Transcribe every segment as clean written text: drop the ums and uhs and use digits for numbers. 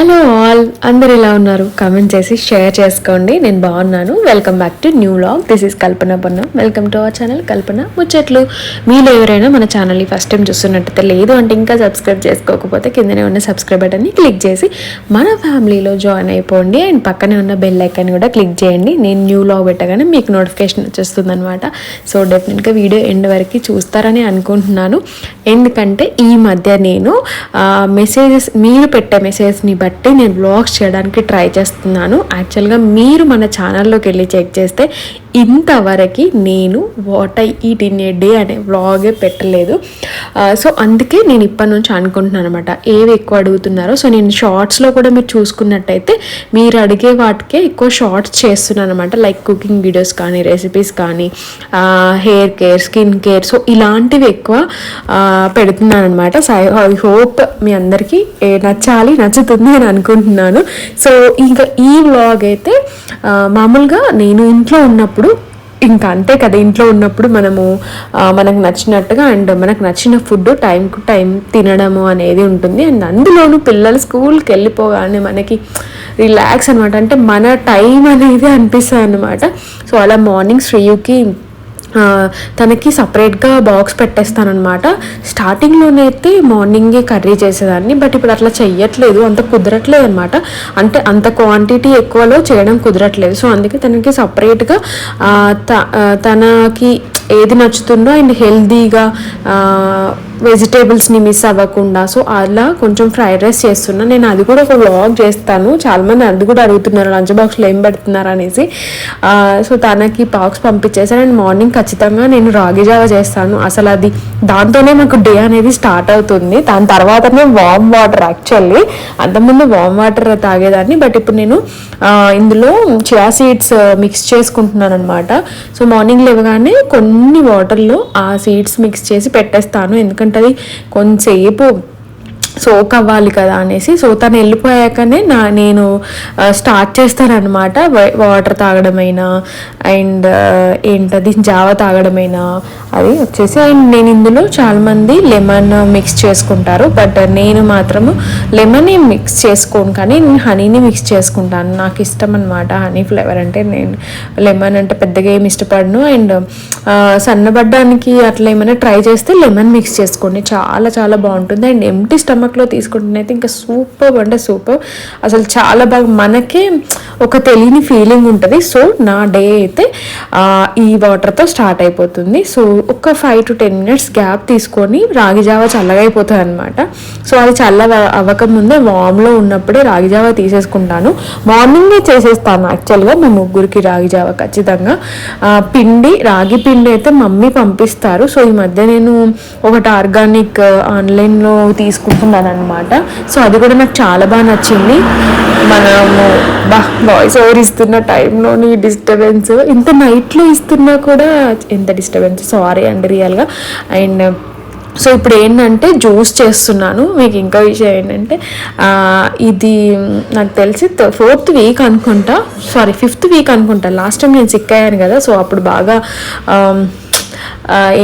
Hello all, అందరు ఎలా ఉన్నారు? కామెంట్ చేసి షేర్ చేసుకోండి. నేను బాగున్నాను. Welcome back to new vlog. This is Kalpana Ponnam. Welcome to our channel Kalpana ముచ్చట్లు. మీలో ఎవరైనా మన ఛానల్ని ఫస్ట్ టైం చూస్తున్నట్టయితే, లేదు అంటే ఇంకా సబ్స్క్రైబ్ చేసుకోకపోతే కిందనే ఉన్న సబ్స్క్రైబ్ బటన్ని క్లిక్ చేసి మన ఫ్యామిలీలో జాయిన్ అయిపోండి. అండ్ పక్కనే ఉన్న బెల్ ఐకాన్ కూడా క్లిక్ చేయండి. నేను న్యూ వ్లాగ్ పెట్టగానే మీకు నోటిఫికేషన్ వచ్చేస్తుంది అనమాట. సో డెఫినెట్గా వీడియో ఎండ్ వరకు చూస్తారని అనుకుంటున్నాను. ఎందుకంటే ఈ మధ్య నేను మెసేజెస్, మీరు పెట్టే మెసేజ్ని బట్టి నేను వ్లాగ్స్ చేయడానికి ట్రై చేస్తున్నాను. యాక్చువల్గా మీరు మన ఛానల్లోకి వెళ్ళి చెక్ చేస్తే ఇంతవరకు నేను what I eat in a day అనే వ్లాగే పెట్టలేదు. సో అందుకే నేను ఇప్పటి నుంచి అనుకుంటున్నాను అనమాట, ఏవి ఎక్కువ అడుగుతున్నారో. సో నేను షార్ట్స్లో కూడా మీరు చూసుకున్నట్టయితే మీరు అడిగే వాటికే ఎక్కువ షార్ట్స్ చేస్తున్నాను అనమాట. లైక్ కుకింగ్ వీడియోస్ కానీ, రెసిపీస్ కానీ, hair care, skin care, so ఇలాంటివి ఎక్కువ పెడుతున్నాను అనమాట. సో ఐ హోప్ మీ అందరికీ నచ్చుతుంది అని అనుకుంటున్నాను. సో ఇంకా ఈ వ్లాగ్ అయితే మామూలుగా నేను ఇంట్లో ఉన్నప్పుడు, ఇంకా అంతే కదా, ఇంట్లో ఉన్నప్పుడు మనకు నచ్చినట్టుగా అండ్ మనకు నచ్చిన ఫుడ్ టైం టు టైం తినడము అనేది ఉంటుంది. అండ్ అందులోనూ పిల్లలు స్కూల్కి వెళ్ళిపోగానే మనకి రిలాక్స్ అనమాట, అంటే మన టైం అనేది అనిపిస్తుంది అనమాట. సో అలా మార్నింగ్ శ్రేయుకి తనకి సపరేట్గా బాక్స్ పెట్టేస్తానమాట. స్టార్టింగ్లోనైతే మార్నింగే కర్రీ చేసేదాన్ని, బట్ ఇప్పుడు అట్లా చెయ్యట్లేదు, అంత కుదరట్లేదు అనమాట. అంటే అంత క్వాంటిటీ ఎక్కువలో చేయడం కుదరట్లేదు. సో అందుకే తనకి సపరేట్గా తనకి ఏది నచ్చుతుందో అండ్ హెల్దీగా వెజిటేబుల్స్ని మిస్ అవ్వకుండా, సో అలా కొంచెం ఫ్రైడ్ రైస్ చేస్తున్నా. నేను అది కూడా ఒక వ్లాగ్ చేస్తాను. చాలామంది అది కూడా అడుగుతున్నారు, లంచ్ బాక్స్లో ఏం పెడుతున్నారు అనేసి. సో తనకి బాక్స్ పంపించేసాను. అండ్ మార్నింగ్ ఖచ్చితంగా నేను రాగి జావ చేస్తాను. అసలు అది దాంతోనే మాకు డే అనేది స్టార్ట్ అవుతుంది. దాని తర్వాతనే వామ్ వాటర్. యాక్చువల్లీ అంతకుముందు వామ్ వాటర్ తాగేదాన్ని, బట్ ఇప్పుడు నేను ఇందులో చియా సీడ్స్ మిక్స్ చేసుకుంటున్నాను అనమాట. సో మార్నింగ్ లేవగానే కొన్ని వాటర్లో ఆ సీడ్స్ మిక్స్ చేసి పెట్టేస్తాను, ఎందుకంటే అది కొంచెంసేపు సోక్ అవ్వాలి కదా అనేసి. సో తను వెళ్ళిపోయాకనే నేను స్టార్ట్ చేస్తానన్నమాట. వాటర్ తాగడమైనా అండ్ ఏంటది జావ తాగడమైనా అది వచ్చేసి. అండ్ నేను ఇందులో చాలామంది లెమన్ మిక్స్ చేసుకుంటారు, బట్ నేను మాత్రము లెమన్ ఏం మిక్స్ చేసుకోను, కానీ నేను హనీని మిక్స్ చేసుకుంటాను. నాకు ఇష్టం అనమాట హనీ ఫ్లేవర్ అంటే. నేను లెమన్ అంటే పెద్దగా ఏమి ఇష్టపడను. అండ్ సన్నబడ్డానికి అట్లా ఏమైనా ట్రై చేస్తే లెమన్ మిక్స్ చేసుకోండి, చాలా చాలా బాగుంటుంది. అండ్ ఎంటీ స్టమక్లో తీసుకుంటున్నైతే ఇంకా సూపర్ అంటే సూపర్, అసలు చాలా బాగా మనకే ఒక తెలియని ఫీలింగ్ ఉంటుంది. సో నా డే అయితే ఈ వాటర్తో స్టార్ట్ అయిపోతుంది. సో ఒక 5 to 10 minutes గ్యాప్ తీసుకొని రాగి జావ చల్లగా అయిపోతుంది అనమాట. సో అది చల్లగా అవ్వకముందే వామ్లో ఉన్నప్పుడే రాగి జావ తీసేసుకుంటాను. మార్నింగే చేసేస్తాను యాక్చువల్గా మా ముగ్గురికి రాగి జావ ఖచ్చితంగా. రాగి పిండి అయితే మమ్మీ పంపిస్తారు. సో ఈ మధ్య నేను ఒకటి ఆర్గానిక్ ఆన్లైన్లో తీసుకుంటున్నాను అనమాట. సో అది కూడా నాకు చాలా బాగా నచ్చింది. మనము వాయిస్ ఓవర్ ఇస్తున్న టైంలోని డిస్టర్బెన్స్, ఇంత నైట్లో ఇస్తున్నా కూడా ఎంత డిస్టర్బెన్స్, సారీ అండి రియల్గా. అండ్ సో ఇప్పుడు ఏంటంటే జ్యూస్ చేస్తున్నాను. మీకు ఇంకా విషయం ఏంటంటే ఇది నాకు తెలిసి 4th వీక్ అనుకుంటా, సారీ 5th వీక్ అనుకుంటా. లాస్ట్ టైం నేను సిక్ అయ్యాను కదా, సో అప్పుడు బాగా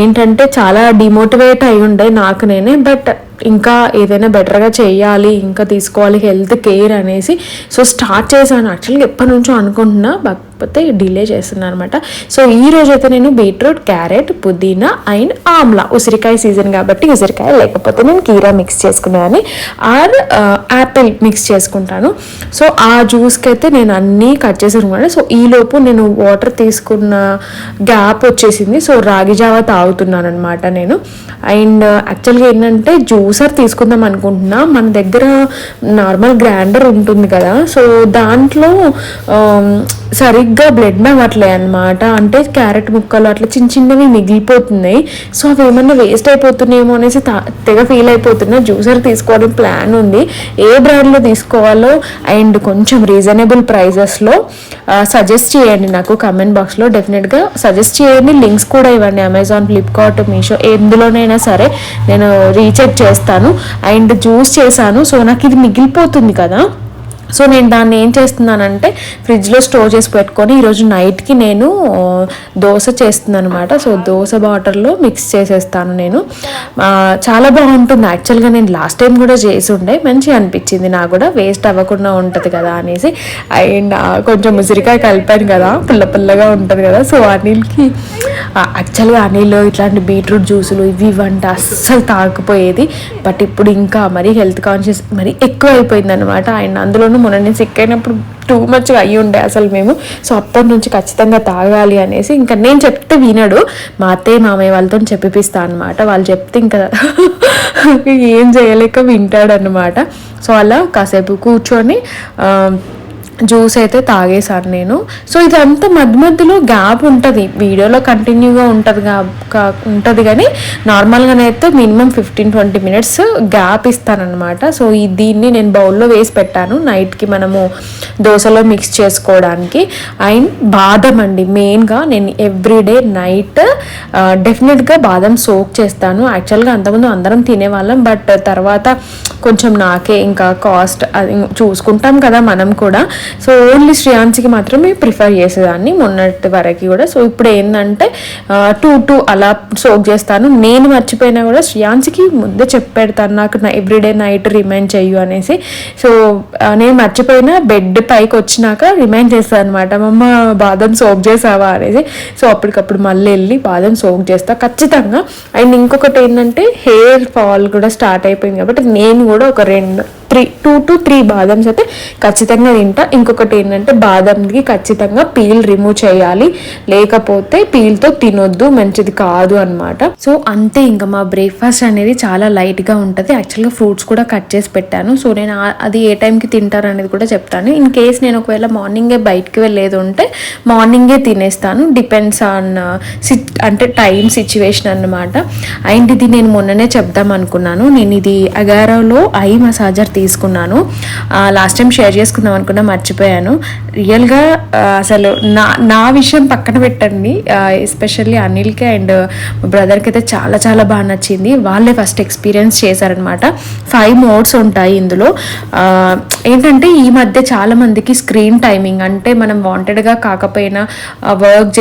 ఏంటంటే చాలా డిమోటివేట్ అయి ఉండే నాకు నేనే. బట్ ఇంకా ఏదైనా బెటర్గా చేయాలి, ఇంకా తీసుకోవాలి హెల్త్ కేర్ అనేసి సో స్టార్ట్ చేశాను. యాక్చువల్గా ఎప్పటి నుంచో అనుకుంటున్నా, కాకపోతే డిలే చేస్తున్నాను అనమాట. సో ఈ రోజు అయితే నేను బీట్రూట్, క్యారెట్, పుదీనా అండ్ ఆమ్లా, ఉసిరికాయ సీజన్ కాబట్టి ఉసిరికాయ, లేకపోతే నేను కీరా మిక్స్ చేసుకునేదాన్ని, ఆర్ యాపిల్ మిక్స్ చేసుకుంటాను. సో ఆ జ్యూస్కి అయితే నేను అన్నీ కట్ చేసాను. సో ఈలోపు నేను వాటర్ తీసుకున్న గ్యాప్ వచ్చేసింది. సో రాగి జావ తాగుతున్నాను అనమాట నేను. అండ్ యాక్చువల్గా ఏంటంటే జ్యూసర్ తీసుకుందాం అనుకుంటున్నా. మన దగ్గర నార్మల్ గ్రైండర్ ఉంటుంది కదా, సో దాంట్లో సరిగ్గా బ్లెండ్ అవ్వట్లే అనమాట. అంటే క్యారెట్ ముక్కలు అట్లా చిన్న చిన్నవి మిగిలిపోతున్నాయి. సో అవి ఏమన్నా వేస్ట్ అయిపోతున్నాయేమో అనేసి తెగ ఫీల్ అయిపోతున్నా. జ్యూసర్ తీసుకోవడం ప్లాన్ ఉంది. ఏ బ్రాండ్లో తీసుకోవాలో అండ్ కొంచెం రీజనబుల్ ప్రైజెస్లో సజెస్ట్ చేయండి నాకు కమెంట్ బాక్స్లో. డెఫినెట్గా సజెస్ట్ చేయండి, లింక్స్ కూడా ఇవ్వండి. అమెజాన్, ఫ్లిప్కార్ట్, మీషో ఎందులోనైనా సరే నేను రీచెక్ చేస్తాను. అండ్ జ్యూస్ చేశాను. సో నాకు ఇది మిగిలిపోతుంది కదా, సో నేను దాన్ని ఏం చేస్తున్నానంటే ఫ్రిడ్జ్లో స్టోర్ చేసి పెట్టుకొని ఈరోజు నైట్కి నేను దోశ చేస్తున్నాను అనమాట. సో దోశ బాటర్లో మిక్స్ చేసేస్తాను నేను. చాలా బాగుంటుంది యాక్చువల్గా. నేను లాస్ట్ టైం కూడా చేసి ఉండే, మంచిగా అనిపించింది నాకు కూడా, వేస్ట్ అవ్వకుండా ఉంటుంది కదా అనేసి. అండ్ కొంచెం ఉసిరికాయ కలిపాను కదా, పుల్ల పుల్లగా ఉంటుంది కదా. సో అనిల్కి యాక్చువల్గా అనిల్ ఇట్లాంటి బీట్రూట్ జ్యూసులు ఇవి ఇవ్వంటే అస్సలు తాకపోయేది. బట్ ఇప్పుడు ఇంకా మరీ హెల్త్ కాన్షియస్ మరీ ఎక్కువ అయిపోయింది అనమాట. అండ్ అందులోనూ మొన్న నేను సిక్ అయినప్పుడు టూ మచ్గా అయ్యి ఉండే అసలు మేము. సో అప్పటి నుంచి ఖచ్చితంగా తాగాలి అనేసి ఇంకా నేను చెప్తే వినడు, మా అత్తయ్య మామయ్య వాళ్ళతో చెప్పిస్తా అనమాట. వాళ్ళు చెప్తే ఇంకా ఏం చేయలేక వింటాడు అనమాట. సో అలా కాసేపు కూర్చొని జ్యూస్ అయితే తాగేశాను నేను. సో ఇదంతా మధ్య మధ్యలో గ్యాప్ ఉంటుంది, వీడియోలో కంటిన్యూగా ఉంటుంది కానీ నార్మల్గానే అయితే మినిమం 15-20 మినిట్స్ గ్యాప్ ఇస్తానమాట. సో దీన్ని నేను బౌల్లో వేసి పెట్టాను నైట్కి మనము దోశలో మిక్స్ చేసుకోవడానికి. అండ్ బాదం అండి, మెయిన్గా నేను ఎవ్రీడే నైట్ డెఫినెట్గా బాదం సోక్ చేస్తాను. యాక్చువల్గా అంతకుముందు అందరం తినేవాళ్ళం, బట్ తర్వాత కొంచెం నాకే ఇంకా కాస్ట్ అది చూసుకుంటాం కదా మనం కూడా. సో ఓన్లీ శ్రేయాన్స్కి మాత్రమే ప్రిఫర్ చేసేదాన్ని మొన్నటి వరకు కూడా. సో ఇప్పుడు ఏంటంటే 2 అలా సోక్ చేస్తాను. నేను మర్చిపోయినా కూడా శ్రేయాన్స్కి ముందే చెప్పెడతాను, నాకు ఎవ్రీడే నైట్ రిమైండ్ చెయ్యు అనేసి. సో నేను మర్చిపోయినా బెడ్ పైకి వచ్చినాక రిమైండ్ చేస్తాను అనమాట, మమ్మ బాదం సోక్ చేసావా అనేసి. సో అప్పటికప్పుడు మళ్ళీ వెళ్ళి బాదం సోక్ చేస్తా ఖచ్చితంగా. అండ్ ఇంకొకటి ఏంటంటే హెయిర్ ఫాల్ కూడా స్టార్ట్ అయిపోయింది కాబట్టి నేను కూడా ఒక 2 to 3 బాదమ్స్ అయితే ఖచ్చితంగా తింటా. ఇంకొకటి ఏంటంటే బాదంకి ఖచ్చితంగా పీల్ రిమూవ్ చేయాలి, లేకపోతే పీల్తో తినొద్దు, మంచిది కాదు అనమాట. సో అంతే, ఇంకా మా బ్రేక్ఫాస్ట్ అనేది చాలా లైట్గా ఉంటుంది. యాక్చువల్గా ఫ్రూట్స్ కూడా కట్ చేసి పెట్టాను. సో నేను అది ఏ టైంకి తింటారు అనేది కూడా చెప్తాను. ఇన్ కేస్ నేను ఒకవేళ మార్నింగే బయటికి వెళ్ళేది ఉంటే మార్నింగే తినేస్తాను, డిపెండ్స్ ఆన్ అంటే టైం సిచ్యువేషన్ అన్నమాట. అండ్ ఇది నేను మొన్ననే చెప్దాం అనుకున్నాను, నేను ఇది అగారోలో ఐ మసాజర్ తీసుకున్నాను. లాస్ట్ టైం షేర్ చేసుకుందాం అనుకున్నా, మర్చిపోయాను. రియల్గా అసలు నా విషయం పక్కన పెట్టండి, ఎస్పెషల్లీ అనిల్కి అండ్ బ్రదర్కి అయితే చాలా చాలా బాగా నచ్చింది. వాళ్ళే ఫస్ట్ ఎక్స్పీరియన్స్ చేశారనమాట. 5 మోడ్స్ ఉంటాయి ఇందులో. ఏంటంటే ఈ మధ్య చాలా మందికి స్క్రీన్ టైమింగ్ అంటే మనం వాంటెడ్గా కాకపోయినా వర్క్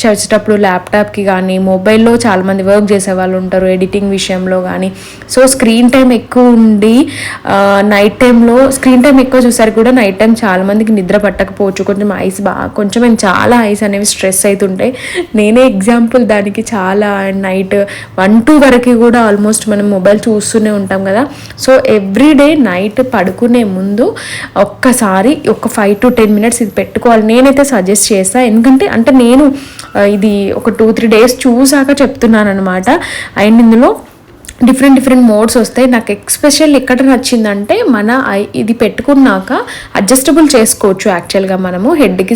చేసేటప్పుడు ల్యాప్టాప్కి కానీ మొబైల్లో చాలామంది వర్క్ చేసే వాళ్ళు ఉంటారు, ఎడిటింగ్ విషయంలో కానీ. సో స్క్రీన్ టైం ఎక్కువ ఉండి నైట్ టైంలో స్క్రీన్ టైం ఎక్కువ చూసారు కూడా నైట్ టైం చాలా మందికి నిద్ర పట్టకపోవచ్చు, కొంచెం చాలా ఐస్ అనేవి స్ట్రెస్ అవుతుంటాయి. నేనే ఎగ్జాంపుల్ దానికి. చాలా నైట్ 1-2 వరకు కూడా ఆల్మోస్ట్ మనం మొబైల్ చూస్తూనే ఉంటాం కదా. సో ఎవ్రీడే నైట్ పడుకునే ముందు ఒక్కసారి ఒక 5 to 10 మినిట్స్ ఇది పెట్టుకోవాలి, నేనైతే సజెస్ట్ చేస్తాను. ఎందుకంటే అంటే నేను ఇది ఒక 2-3 డేస్ చూసాక చెప్తున్నాను అనమాట. అండ్ ఇందులో డిఫరెంట్ మోడ్స్ వస్తాయి. నాకు ఎక్స్పెషల్ ఎక్కడ నచ్చిందంటే మన ఇది పెట్టుకున్నాక అడ్జస్టబుల్ చేసుకోవచ్చు యాక్చువల్గా మనము హెడ్కి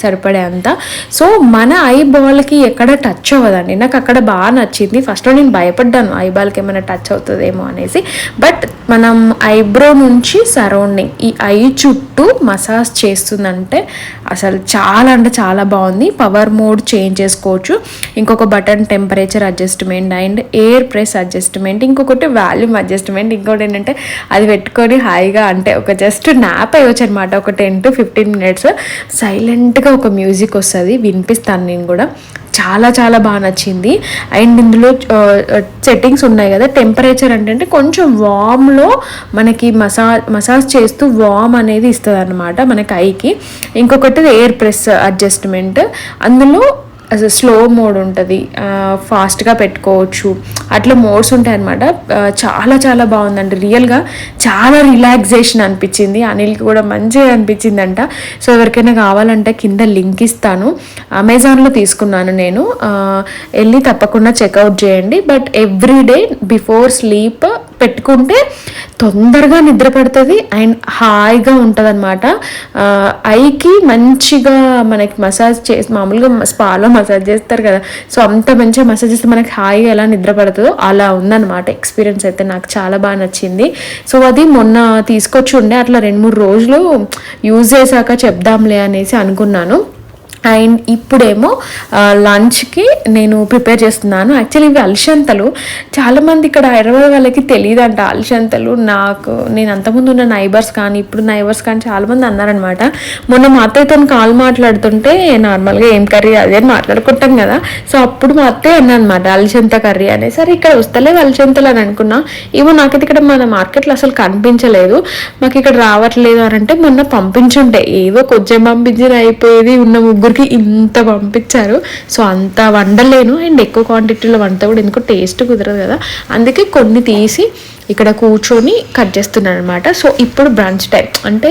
సరిపడే అంత. సో మన ఐ బాల్కి ఎక్కడ టచ్ అవ్వదండి, నాకు అక్కడ బాగా నచ్చింది. ఫస్ట్లో నేను భయపడ్డాను ఐ బాల్కి ఏమైనా టచ్ అవుతుందేమో అనేసి, బట్ మనం ఐబ్రో నుంచి సరౌండింగ్ ఈ ఐ చుట్టూ మసాజ్ చేస్తుందంటే అసలు చాలా అంటే చాలా బాగుంది. పవర్ మోడ్ చేంజ్ చేసుకోవచ్చు, ఇంకొక button temperature adjustment and air press adjustment, ఇంకొకటి వాల్యూమ్ అడ్జస్ట్మెంట్, ఇంకోటి ఏంటంటే అది పెట్టుకొని హాయిగా అంటే ఒక జస్ట్ నాప్ అయ్యొచ్చు అనమాట. ఒక 10 to 15 మినిట్స్ సైలెంట్గా ఒక మ్యూజిక్ వస్తుంది, వినిపిస్తాను నేను కూడా. చాలా చాలా బాగా నచ్చింది. అండ్ ఇందులో సెట్టింగ్స్ ఉన్నాయి కదా, టెంపరేచర్ అంటే కొంచెం వామ్లో మనకి మసాజ్ చేస్తూ వామ్ అనేది ఇస్తుంది అనమాట మనకి ఐకి. ఇంకొకటి ఎయిర్ ప్రెస్ అడ్జస్ట్మెంట్, అందులో అసలు స్లో మోడ్ ఉంటుంది, ఫాస్ట్గా పెట్టుకోవచ్చు, అట్లా మోడ్స్ ఉంటాయి అనమాట. చాలా చాలా బాగుందండి, రియల్గా చాలా రిలాక్సేషన్ అనిపించింది. అనిల్కి కూడా మంచిగా అనిపించిందంట. సో ఎవరికైనా కావాలంటే కింద లింక్ ఇస్తాను, అమెజాన్లో తీసుకున్నాను నేను, వెళ్ళి తప్పకుండా చెక్అవుట్ చేయండి. బట్ ఎవ్రీడే బిఫోర్ స్లీప్ పెట్టుకుంటే తొందరగా నిద్ర పడుతుంది అండ్ హాయిగా ఉంటుంది అనమాట. ఐకి మంచిగా మనకి మసాజ్ చేసి మామూలుగా స్పాలో మసాజ్ చేస్తారు కదా, సో అంత మంచిగా మసాజ్ చేస్తే మనకి హాయిగా ఎలా నిద్ర పడుతుందో అలా ఉందన్నమాట. ఎక్స్పీరియన్స్ అయితే నాకు చాలా బాగా నచ్చింది. సో అది మొన్న తీసుకొచ్చి ఉండే, అట్లా 2-3 రోజులు యూజ్ చేశాక చెప్దాంలే అనేసి అనుకున్నాను. అండ్ ఇప్పుడేమో లంచ్కి నేను ప్రిపేర్ చేస్తున్నాను. యాక్చువల్లీ ఇవి అలసంతలు. చాలామంది ఇక్కడ హైదరాబాద్ వాళ్ళకి తెలియదంట అలసంతలు. నేను అంతకుముందు ఉన్న నైబర్స్ కానీ ఇప్పుడు నైబర్స్ కానీ చాలామంది అన్నారనమాట. మొన్న మా అత్తయ్యతో కాల్ మాట్లాడుతుంటే నార్మల్గా ఏం కర్రీ అదే మాట్లాడుకుంటాం కదా, సో అప్పుడు మా అత్తయ్య అన్నమాట అలసంత కర్రీ అనే. సరే ఇక్కడ వస్తలేవు అలసంతలు అని అనుకున్నా. ఏమో నాకైతే ఇక్కడ మన మార్కెట్లో అసలు కనిపించలేదు, మాకు ఇక్కడ రావట్లేదు అని అంటే మొన్న పంపించుంటే ఏదో కొంచెం పంపించిన అయిపోయేది. ఉన్న ముగ్గురు ఇంత పంపించారు, సో అంత వండలేను. అండ్ ఎక్కువ క్వాంటిటీలో వంట కూడా ఎందుకో టేస్ట్ కుదరదు కదా, అందుకే కొన్ని తీసి ఇక్కడ కూర్చొని కట్ చేస్తున్నాను అనమాట. సో ఇప్పుడు బ్రంచ్ టైం అంటే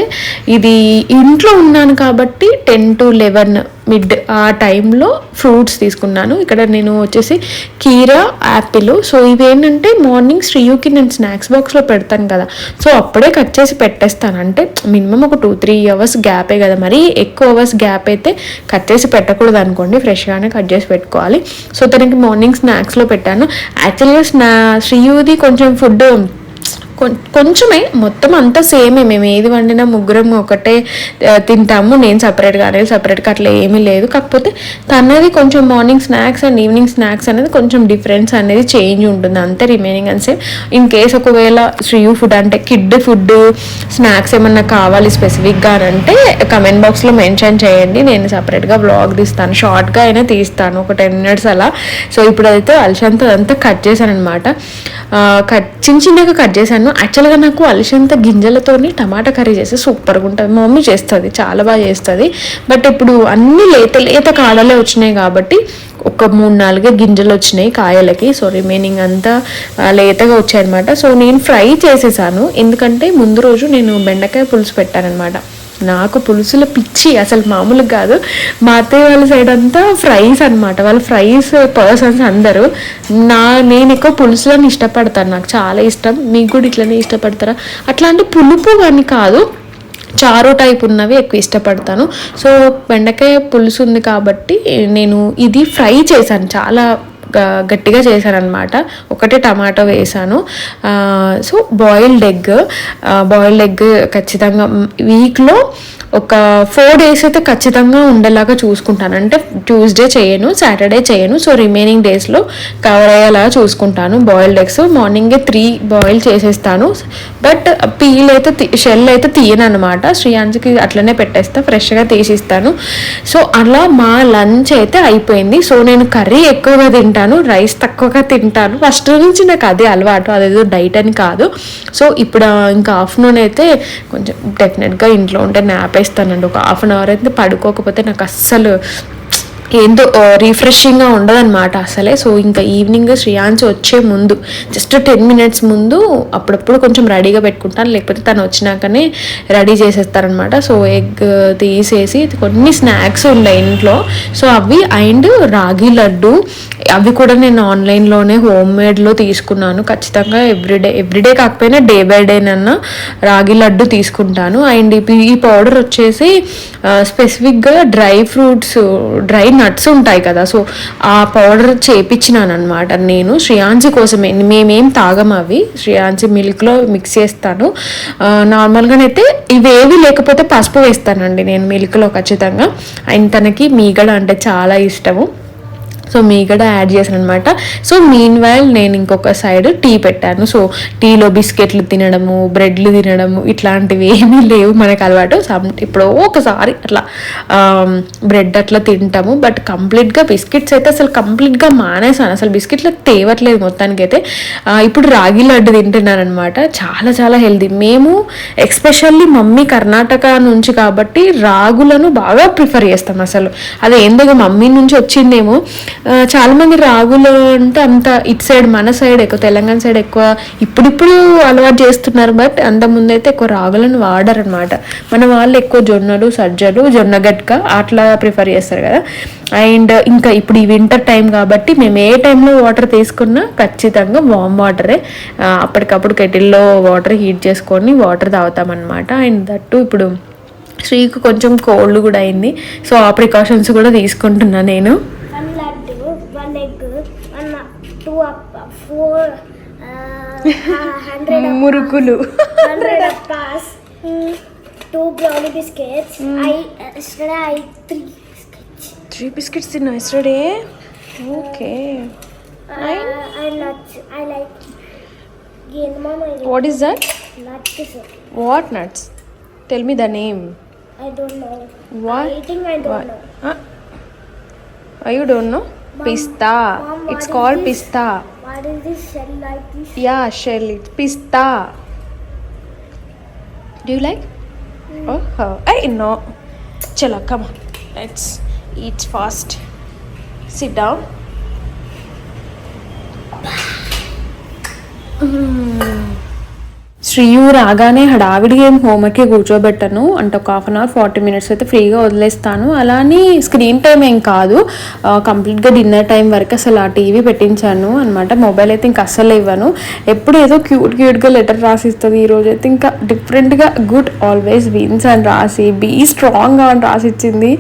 ఇది ఇంట్లో ఉన్నాను కాబట్టి 10 to 11 మిడ్ ఆ టైంలో ఫ్రూట్స్ తీసుకున్నాను. ఇక్కడ నేను వచ్చేసి కీరా, యాపిల్. సో ఇవేంటంటే మార్నింగ్ శ్రీయుకి నేను స్నాక్స్ బాక్స్లో పెడతాను కదా, సో అప్పుడే కట్ చేసి పెట్టేస్తాను. అంటే మినిమం ఒక 2-3 అవర్స్ గ్యాపే కదా, మరి ఎక్కువ అవర్స్ గ్యాప్ అయితే కట్ చేసి పెట్టకూడదు అనుకోండి, ఫ్రెష్గానే కట్ చేసి పెట్టుకోవాలి. సో తనకి మార్నింగ్ స్నాక్స్లో పెట్టాను. యాక్చువల్గా శ్రీయుది కొంచెం ఫుడ్ కొంచెమే, మొత్తం అంతా సేమే. మేము ఏది వండినా ముగ్గురం ఒకటే తింటాము. నేను సపరేట్గా అనేది సపరేట్గా అట్లా ఏమీ లేదు. కాకపోతే తనది కొంచెం morning snacks and evening snacks అనేది కొంచెం డిఫరెన్స్ అనేది చేంజ్ ఉంటుంది అంతే. రిమైనింగ్ అని సేమ్. ఇన్ కేస్ ఒకవేళ శ్రీయు ఫుడ్ అంటే కిడ్ ఫుడ్ స్నాక్స్ ఏమన్నా కావాలి స్పెసిఫిక్గా అని అంటే కమెంట్ బాక్స్లో మెన్షన్ చేయండి, నేను సపరేట్గా వ్లాగ్ తీస్తాను. షార్ట్గా అయినా తీస్తాను, ఒక 10 minutes అలా. సో ఇప్పుడైతే అలసంత అదంతా కట్ చేశాను అనమాట. చిన్నగా కట్ చేశాను. యాక్చువల్గా నాకు అలసంత గింజలతోని టమాటా కర్రీ చేస్తే సూపర్గా ఉంటుంది. మా మమ్మీ చేస్తుంది, చాలా బాగా చేస్తుంది. బట్ ఇప్పుడు అన్ని లేత కాడలే వచ్చినాయి కాబట్టి ఒక 3-4 గింజలు వచ్చినాయి కాయలకి. సో రిమైనింగ్ అంతా లేతగా వచ్చాయన్నమాట. సో నేను ఫ్రై చేసేసాను, ఎందుకంటే ముందు రోజు నేను బెండకాయ పులుసు పెట్టానమాట. నాకు పులుసుల పిచ్చి అసలు మామూలుగా కాదు. మా అత్తయ్య వాళ్ళ సైడ్ అంతా ఫ్రైస్ అనమాట, వాళ్ళు ఫ్రైస్ పర్సన్స్ అందరూ. నేను ఎక్కువ పులుసులను ఇష్టపడతాను, నాకు చాలా ఇష్టం. మీకు కూడా ఇట్లనే ఇష్టపడతారా? అట్లా అంటే పులుపు కానీ కాదు, చారు టైప్ ఉన్నవి ఎక్కువ ఇష్టపడతాను. సో బెండకాయ పులుసు ఉంది కాబట్టి నేను ఇది ఫ్రై చేశాను, చాలా గట్టిగా చేశాను అనమాట. ఒకటే టమాటో వేసాను. సో బాయిల్డ్ ఎగ్ ఖచ్చితంగా వీక్లో ఒక 4 days అయితే ఖచ్చితంగా ఉండేలాగా చూసుకుంటాను. అంటే ట్యూస్డే చేయను, సాటర్డే చేయను. సో రిమైనింగ్ డేస్లో కవర్ అయ్యేలా చూసుకుంటాను. బాయిల్డ్ ఎగ్స్ మార్నింగే 3 బాయిల్ చేసేస్తాను. బట్ షెల్ అయితే తీయను అనమాట. శ్రీయాన్స్కి అట్లనే పెట్టేస్తా, ఫ్రెష్గా తీసిస్తాను. సో అలా మా లంచ్ అయితే అయిపోయింది. సో నేను కర్రీ ఎక్కువగా తింటాను, రైస్ తక్కువగా తింటాను. ఫస్ట్ నుంచి నాకు అదే అలవాటు, అదేదో డైట్ అని కాదు. సో ఇప్పుడు ఇంకా ఆఫ్టర్నూన్ అయితే కొంచెం డెఫినెట్గా ఇంట్లో ఉంటే నాప్ వేస్తానండి. ఒక 1/2 hour అయితే పడుకోకపోతే నాకు అస్సలు ఏందో రిఫ్రెషింగ్గా ఉండదన్నమాట అసలే. సో ఇంకా ఈవినింగ్ శ్రీయాన్స్ వచ్చే ముందు జస్ట్ 10 minutes ముందు అప్పుడప్పుడు కొంచెం రెడీగా పెట్టుకుంటాను, లేకపోతే తను వచ్చినాకనే రెడీ చేసేస్తారనమాట. సో ఎగ్ తీసేసి కొన్ని స్నాక్స్ ఉన్నాయి ఇంట్లో, సో అవి అండ్ రాగి లడ్డు, అవి కూడా నేను ఆన్లైన్లోనే హోమ్ మేడ్లో తీసుకున్నాను. ఖచ్చితంగా ఎవ్రీడే కాకపోయినా డే బై డే నన్న రాగి లడ్డు తీసుకుంటాను. అండ్ ఈ పౌడర్ వచ్చేసి స్పెసిఫిక్గా డ్రై ఫ్రూట్స్, డ్రై నట్స్ ఉంటాయి కదా, సో ఆ పౌడర్ చేపించినాను అనమాట నేను శ్రేయాన్సి కోసమే. మేమేం తాగం అవి, శ్రేయాన్సి మిల్క్లో మిక్స్ చేస్తాను. నార్మల్గానైతే ఇవేవి లేకపోతే పసుపు వేస్తానండి నేను మిల్క్లో ఖచ్చితంగా. అండ్ తనకి మీగడ అంటే చాలా ఇష్టము, సో మీగడ యాడ్ చేశాను అనమాట. సో మీన్ వైల్ నేను ఇంకొక సైడ్ టీ పెట్టాను. సో టీలో బిస్కెట్లు తినడము, బ్రెడ్లు తినడము ఇట్లాంటివి ఏమీ లేవు మనకు అలవాటు. ఇప్పుడు ఒకసారి అట్లా బ్రెడ్ అట్లా తింటాము, బట్ కంప్లీట్గా బిస్కెట్స్ అయితే అసలు కంప్లీట్గా మానేసాను. అసలు బిస్కెట్లు తేవట్లేదు మొత్తానికైతే. ఇప్పుడు రాగి లడ్డు తింటున్నాను అనమాట, చాలా చాలా హెల్దీ. మేము ఎక్స్పెషల్లీ మమ్మీ కర్ణాటక నుంచి కాబట్టి రాగులను బాగా ప్రిఫర్ చేస్తాం. అసలు అది ఎందుకు మమ్మీ నుంచి వచ్చిందేమో. చాలామంది రాగులు అంటే అంత ఇటు సైడ్ మన సైడ్ ఎక్కువ తెలంగాణ సైడ్ ఎక్కువ ఇప్పుడు అలవాటు చేస్తున్నారు, బట్ అంత ముందైతే ఎక్కువ రాగులను వాడరు అనమాట. మన వాళ్ళు ఎక్కువ జొన్నలు, సజ్జలు, జొన్న గట్క అట్లా ప్రిఫర్ చేస్తారు కదా. అండ్ ఇంకా ఇప్పుడు ఈ వింటర్ టైం కాబట్టి మేము ఏ టైంలో వాటర్ తీసుకున్నా ఖచ్చితంగా వామ్ వాటరే, అప్పటికప్పుడు కెటిల్లో వాటర్ హీట్ చేసుకొని వాటర్ తాగుతామన్నమాట. అండ్ దట్టు ఇప్పుడు శ్రీకు కొంచెం కోల్డ్ కూడా అయింది, సో ఆ ప్రికాషన్స్ కూడా తీసుకుంటున్నా నేను. మురుకులు 100 pass, 2 brownie biscuits. I 3 biscuits. 3 biscuits in yesterday. Okay. I like gain mama. What is that? Nuts. What nuts? Tell me the name. I don't know. What? I don't know. Huh? You don't know? Mom, Pista. Mom, It's what called is this? pista. What is this shell like this? Yeah, shell. It's pista. Do you like? Oh, hey, no. Chalo, come on. Let's eat fast. Sit down. శ్రీయు రాగానే హడావిడిగా ఏం హోంవర్క్కి కూర్చోబెట్టను అంటే ఒక 1/2 hour 40 minutes అయితే ఫ్రీగా వదిలేస్తాను. అలానే screen time ఏం కాదు, కంప్లీట్గా డిన్నర్ టైం వరకు అసలు ఆ టీవీ పెట్టించాను అనమాట. మొబైల్ అయితే ఇంకా అస్సలు ఇవ్వను. ఎప్పుడు ఏదో క్యూట్గా లెటర్ రాసిస్తుంది. ఈరోజు అయితే ఇంకా డిఫరెంట్గా గుడ్ ఆల్వేస్ విన్స్ అని రాసి బీ స్ట్రాంగ్గా అని రాసిచ్చింది.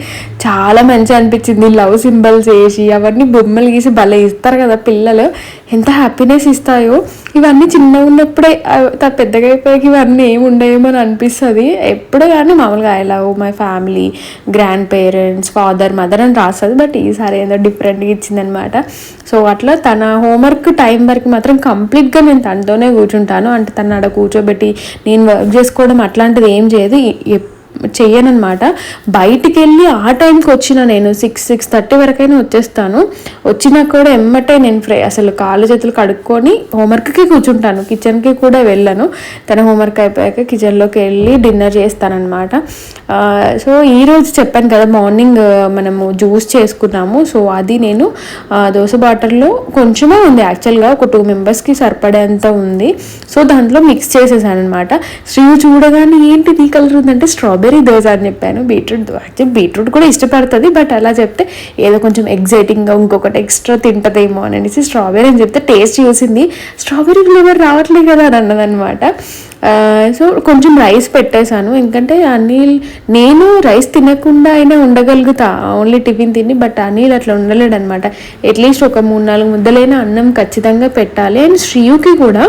చాలా మంచిగా అనిపించింది. లవ్ సింబల్స్ వేసి అవన్నీ బొమ్మలు గీసి భలే ఇస్తారు కదా పిల్లలు, ఎంత హ్యాపీనెస్ ఇస్తాయో. ఇవన్నీ చిన్నగా ఉన్నప్పుడే పెద్దగా అయిపోయాక ఇవన్నీ ఏమి ఉండేమో అని అనిపిస్తుంది. ఎప్పుడు కానీ మామూలుగా I love my family, grand parents, father, mother అని రాస్తుంది. బట్ ఈసారి ఏదో డిఫరెంట్గా ఇచ్చిందనమాట. సో అట్లా తన హోంవర్క్ టైం వరకు మాత్రం కంప్లీట్గా నేను తనతోనే కూర్చుంటాను. అంటే తను ఆడ కూర్చోబెట్టి నేను వర్క్ చేసుకోవడం అట్లాంటిది ఏం చేయదు, చెయ్యనమాట. బయటికి వెళ్ళి ఆ టైంకి వచ్చిన నేను 6:30 వరకైనా వచ్చేస్తాను. వచ్చినా కూడా ఎమ్మటే నేను అసలు కాళ్ళు చేతులు కడుక్కొని హోంవర్క్కి కూర్చుంటాను. కిచెన్కి కూడా వెళ్ళను. తన హోంవర్క్ అయిపోయాక కిచెన్లోకి వెళ్ళి డిన్నర్ చేస్తానన్నమాట. సో ఈరోజు చెప్పాను కదా మార్నింగ్ మనము జ్యూస్ చేసుకున్నాము. సో అది నేను దోశ బాటర్లో కొంచెమే ఉంది, యాక్చువల్గా ఒక 2 మెంబర్స్కి సరిపడేంత ఉంది. సో దాంట్లో మిక్స్ చేసేసాను అనమాట. శ్రీ చూడగానే ఏంటి నీ కలర్ ఉందంటే స్ట్రాబెర్రీ దోశ అని చెప్పాను. బీట్రూట్ కూడా ఇష్టపడుతుంది, బట్ అలా చెప్తే ఏదో కొంచెం ఎగ్జైటింగ్గా ఇంకొకటి ఎక్స్ట్రా తింటదేమో అని అనేసి స్ట్రాబెర్రీ అని చెప్తే టేస్ట్ చూసింది. స్ట్రాబెర్రీ ఫ్లేవర్ రావట్లేదు కదా అని అన్నదనమాట. సో కొంచెం రైస్ పెట్టేశాను, ఎందుకంటే అనిల్ నేను రైస్ తినకుండా అయినా ఉండగలుగుతా ఓన్లీ టిఫిన్ తిని, బట్ అనిల్ అట్లా ఉండలేడు అనమాట. అట్లీస్ట్ ఒక 3-4 ముద్దలైన అన్నం ఖచ్చితంగా పెట్టాలి. అండ్ శ్రీయుకి కూడా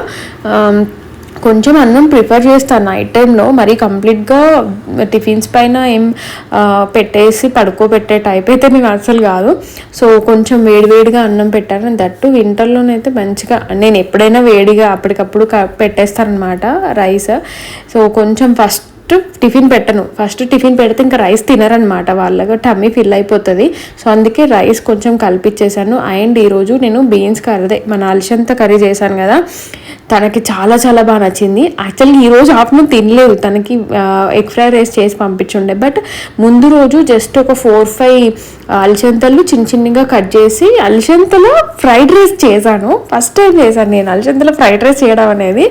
కొంచెం అన్నం ప్రిఫర్ చేస్తాను నైట్ టైంలో, మరి కంప్లీట్గా టిఫిన్స్ పైన ఏం పెట్టేసి పడుకోబెట్టే టైప్ అయితే నేను అసలు కాదు. సో కొంచెం వేడివేడిగా అన్నం పెట్టాను. దట్టు వింటర్లోనైతే మంచిగా నేను ఎప్పుడైనా వేడిగా అప్పటికప్పుడు పెట్టేస్తానమాట రైస్. సో కొంచెం ఫస్ట్ టిఫిన్ పెట్టను, ఫస్ట్ టిఫిన్ పెడితే ఇంకా రైస్ తినరనమాట, వాళ్ళగా టమ్మీ ఫిల్ అయిపోతుంది. సో అందుకే రైస్ కొంచెం కలిపిచ్చేసాను. అండ్ ఈరోజు నేను బీన్స్ కర్రీ మన అలసంద కర్రీ చేశాను కదా, తనకి చాలా చాలా బాగా నచ్చింది. యాక్చువల్లీ ఈరోజు ఆఫ్టర్నూన్ తినలేదు, తనకి ఎగ్ ఫ్రై రైస్ చేసి పంపించుండే. బట్ ముందు రోజు జస్ట్ ఒక 4-5 అలసందలు చిన్నగా కట్ చేసి అలసందలో ఫ్రైడ్ రైస్ చేశాను. ఫస్ట్ టైం చేశాను నేను అలసందలో ఫ్రైడ్ రైస్ చేయడం అనేది.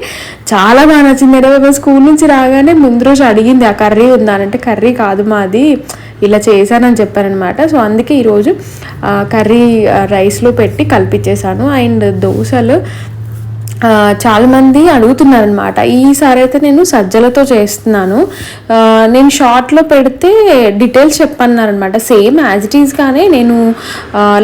చాలా బాగా నచ్చింది. ఏదో స్కూల్ నుంచి రాగానే ముందు రోజు అడిగింది ఆ కర్రీ ఉందా అంటే, కర్రీ కాదు మాది ఇలా చేశానని చెప్పారనమాట. సో అందుకే ఈరోజు కర్రీ రైస్లో పెట్టి కలిపించేసాను. అండ్ దోశలు చాలామంది అడుగుతున్నారనమాట. ఈసారి అయితే నేను సజ్జలతో చేస్తున్నాను. నేను షార్ట్లో పెడితే డీటెయిల్స్ చెప్పన్నారనమాట. సేమ్ యాజ్ ఇట్ ఈస్గానే నేను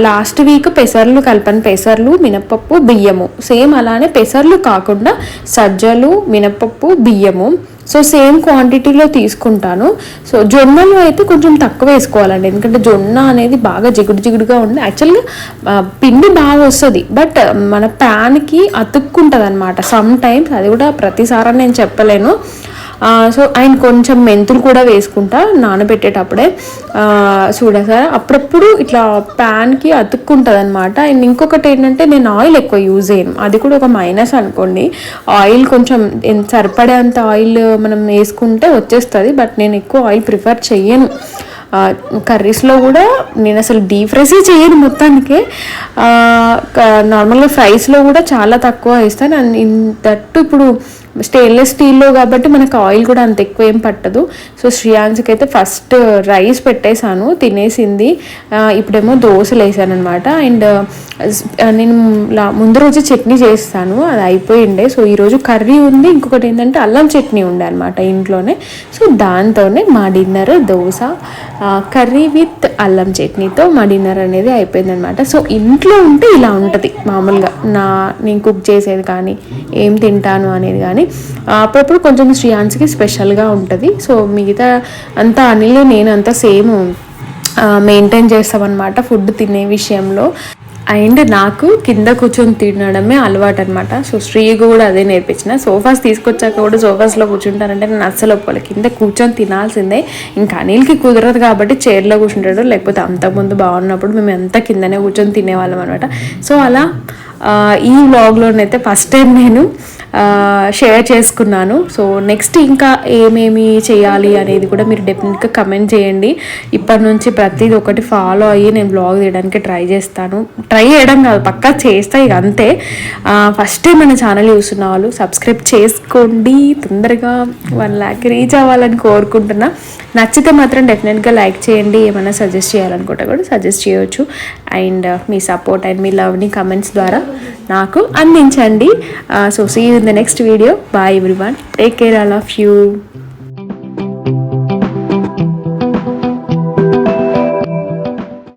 లాస్ట్ వీక్ పెసర్లు కలిపాను, పెసర్లు, మినపప్పు, బియ్యము. సేమ్ అలానే పెసర్లు కాకుండా సజ్జలు, మినపప్పు, బియ్యము. సో సేమ్ క్వాంటిటీలో తీసుకుంటాను. సో జొన్నలు అయితే కొంచెం తక్కువ వేసుకోవాలండి, ఎందుకంటే జొన్న అనేది బాగా జిగుడుగా ఉంది. యాక్చువల్గా పిండి బాగా వస్తుంది, బట్ మన ప్యాన్కి అతుక్కుంటుంది అనమాట సమ్ టైమ్స్. అది కూడా ప్రతిసారి నేను చెప్పలేను. సో అండ్ కొంచెం మెంతులు కూడా వేసుకుంటా నానబెట్టేటప్పుడే. చూడసారా అప్పుడప్పుడు ఇట్లా ప్యాన్కి అతుక్కుంటుంది అనమాట. అండ్ ఇంకొకటి ఏంటంటే నేను ఆయిల్ ఎక్కువ యూజ్ చేయను, అది కూడా ఒక మైనస్ అనుకోండి. ఆయిల్ కొంచెం సరిపడేంత ఆయిల్ మనం వేసుకుంటే వచ్చేస్తుంది, బట్ నేను ఎక్కువ ఆయిల్ ప్రిఫర్ చెయ్యను. కర్రీస్లో కూడా నేను అసలు డీప్ ఫ్రైసే చేయను మొత్తానికి. నార్మల్గా ఫ్రైస్లో కూడా చాలా తక్కువ వేస్తాను. దట్టు ఇప్పుడు స్టెయిన్లెస్ స్టీల్లో కాబట్టి మనకు ఆయిల్ కూడా అంత ఎక్కువ ఏం పట్టదు. సో శ్రేయాన్స్కి అయితే ఫస్ట్ రైస్ పెట్టేశాను, తినేసింది. ఇప్పుడేమో దోశలు వేసాను అనమాట. అండ్ నేను ముందు రోజు చట్నీ చేస్తాను, అది అయిపోయిండే. సో ఈరోజు కర్రీ ఉంది, ఇంకొకటి ఏంటంటే అల్లం చట్నీ ఉండే అనమాట ఇంట్లోనే. సో దాంతోనే మా డిన్నర్ దోశ కర్రీ విత్ అల్లం చట్నీతో మా డిన్నర్ అనేది అయిపోయింది అనమాట. సో ఇంట్లో ఉంటే ఇలా ఉంటుంది మామూలుగా నేను కుక్ చేసేది కానీ ఏం తింటాను అనేది కానీ. అప్పుడప్పుడు కొంచెం శ్రేయాన్స్కి స్పెషల్గా ఉంటుంది. సో మిగతా అంతా అనిల్ నేను అంతా సేమ్ మెయింటైన్ చేస్తామన్నమాట ఫుడ్ తినే విషయంలో. అండ్ నాకు కింద కూర్చొని తినడమే అలవాటు అనమాట. సో శ్రీకు కూడా అదే నేర్పించిన. సోఫాస్ తీసుకొచ్చాక కూడా సోఫాస్లో కూర్చుంటానంటే నేను అస్సలు ఒప్పుకోవాలి, కింద కూర్చొని తినాల్సిందే. ఇంకా అనిల్కి కుదరదు కాబట్టి చైర్లో కూర్చుంటాడు, లేకపోతే అంతకుముందు బాగున్నప్పుడు మేము ఎంత కిందనే కూర్చొని తినేవాళ్ళం అనమాట. సో అలా ఈ వ్లాగ్లోనైతే ఫస్ట్ టైం నేను షేర్ చేసుకున్నాను. సో నెక్స్ట్ ఇంకా ఏమేమి చేయాలి అనేది కూడా మీరు డెఫినెట్గా కమెంట్ చేయండి. ఇప్పటి నుంచి ప్రతిదీ ఒకటి ఫాలో అయ్యి నేను బ్లాగ్ తీయడానికి ట్రై చేస్తాను. ట్రై చేయడం కాదు, పక్కా చేస్తా. ఇక అంతే. ఫస్ట్ టైం మన ఛానల్ చూస్తున్న వాళ్ళు సబ్స్క్రైబ్ చేసుకోండి, తొందరగా 1 lakh రీచ్ అవ్వాలని కోరుకుంటున్నా. నచ్చితే మాత్రం డెఫినెట్గా లైక్ చేయండి. ఏమైనా సజెస్ట్ చేయాలనుకుంటే కూడా సజెస్ట్ చేయొచ్చు. అండ్ మీ సపోర్ట్ అండ్ మీ లవ్ని కమెంట్స్ ద్వారా నాకు అందించండి. So see you in the next video. Bye everyone, take care, I love you.